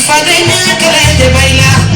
Fadenya Kalete Baila.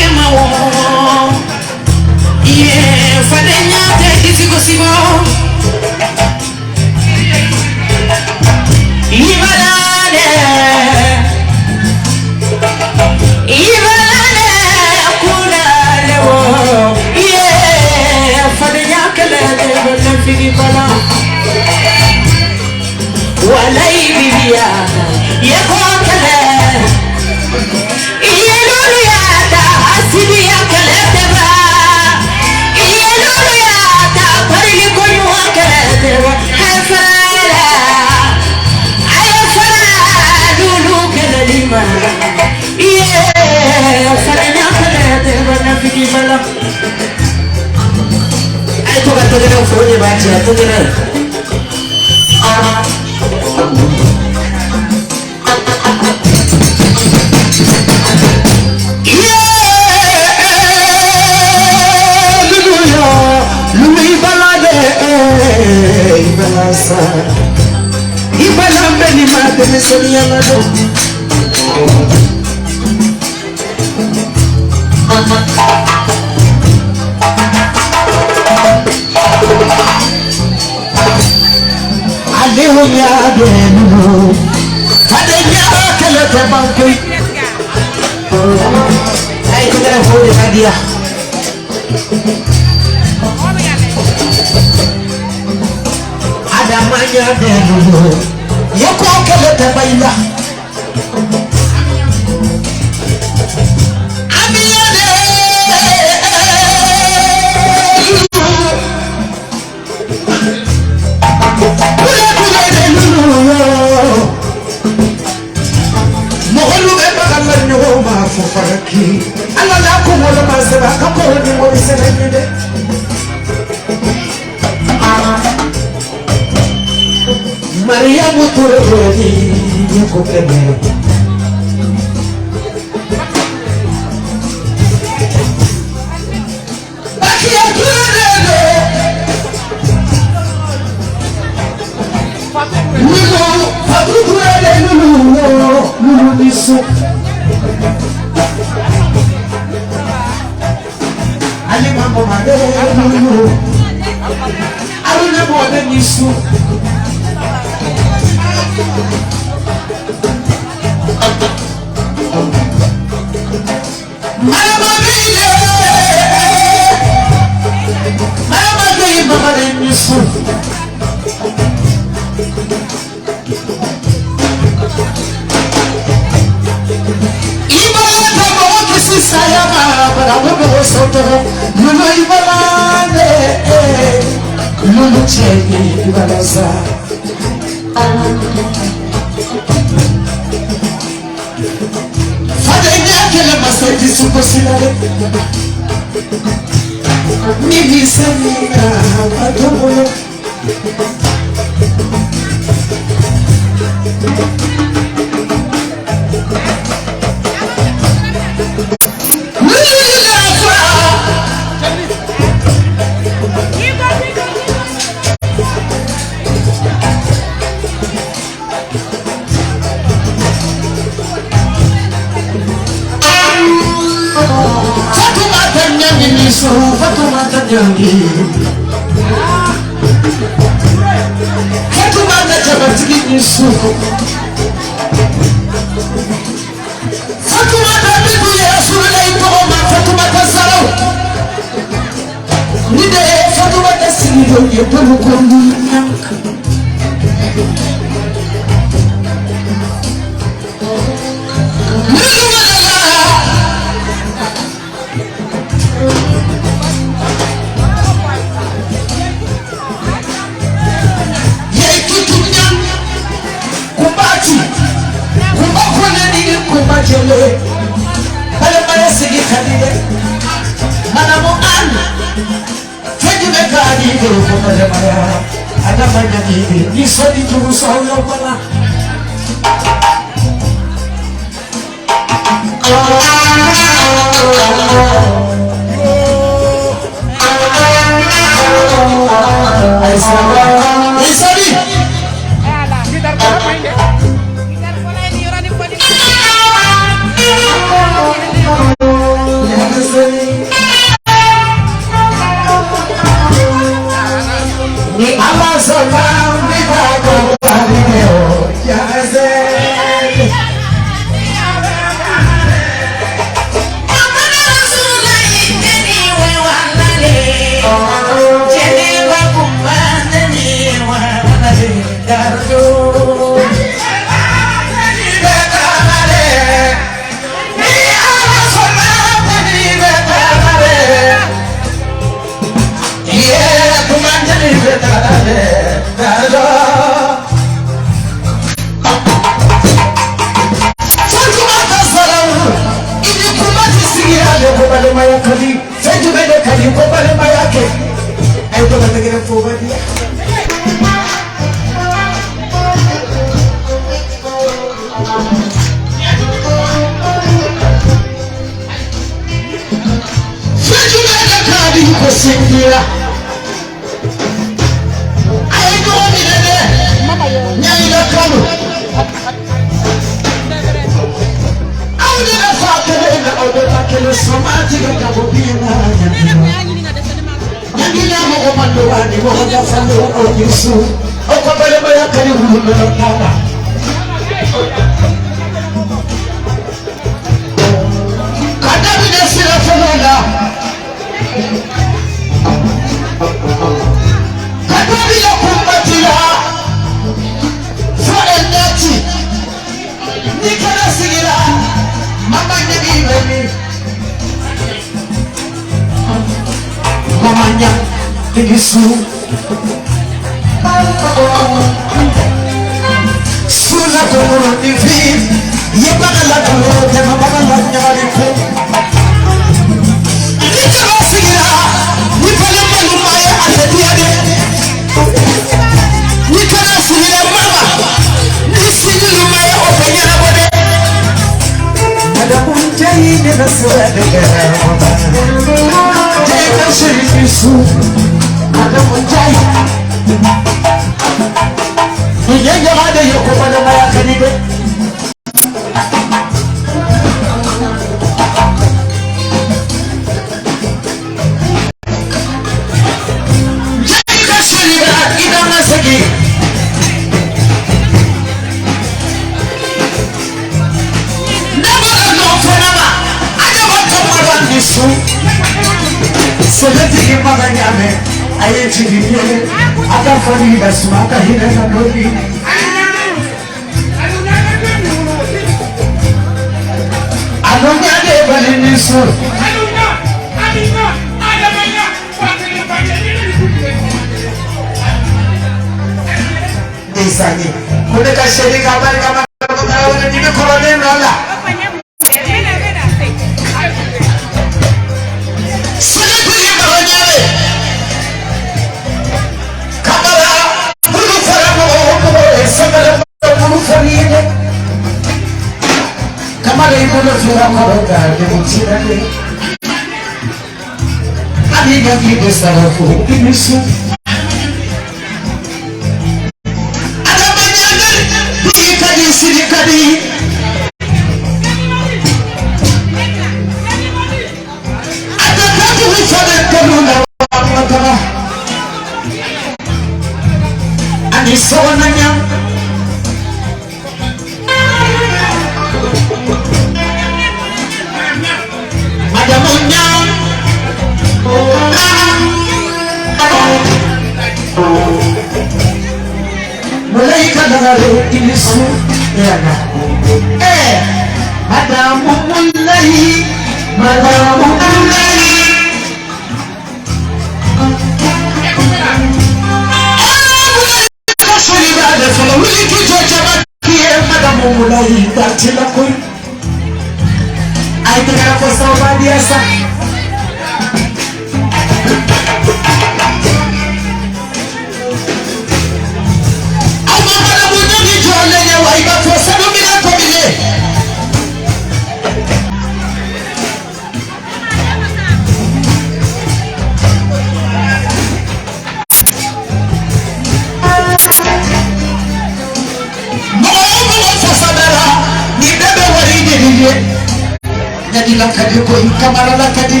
Nyadi la kadi koi kamara la kadi.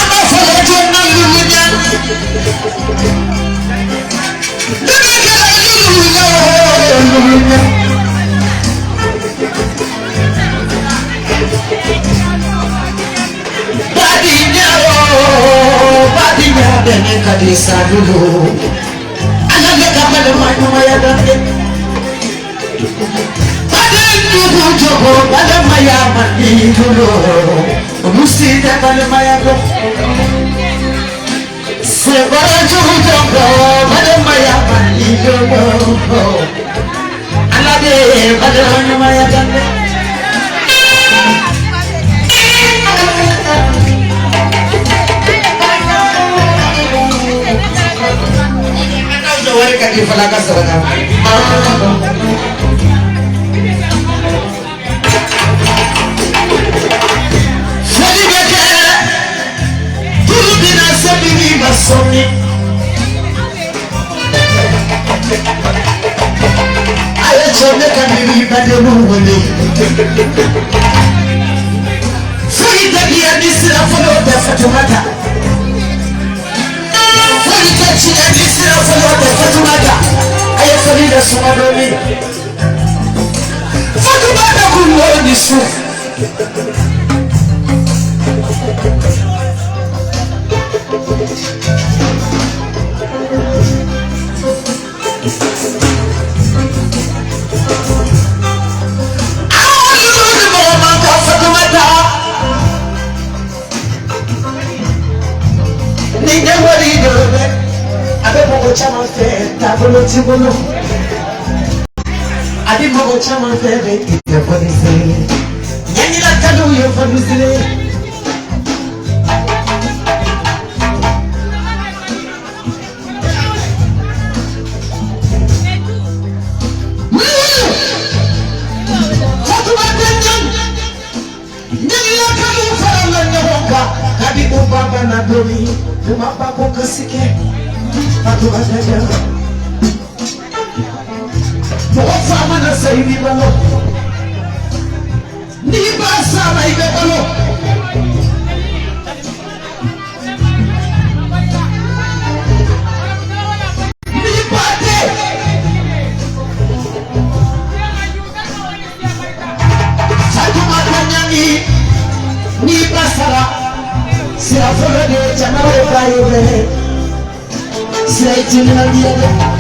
Ama fala jona lulunya. Debeka lulunya. Badinya dene kadi sadulu. Anale kamale maya dande. Badinya bujogo bale maya mandi dulu. Musi de bale maya do. Sebara jujogo bale maya mandi dulu. Anale bale maya dande. Wari kadi falaka sarana. Fali beke, turu bina sabiri basoni. Aye chome kandiri bademu wale. Fali tagi adisira falo da fatumata. China disira falo da fatumata aye falida sumadoni fatumata kuloni su Ninja wali dobe abe mogo chama fe tabolo tibolo adi mogo chama fe be ite fonise nyanyi la kadu yo fonise fatuma tenyan nyanyi la kadu fara nyoka kadi ubaba na domi umaba ko kasike Patu aja, bawa sama nasi ini balo, ni bahasa mai balo, ni pate, satu matanya ni bahasa, siapa lagi jangan berkaya. Say to me,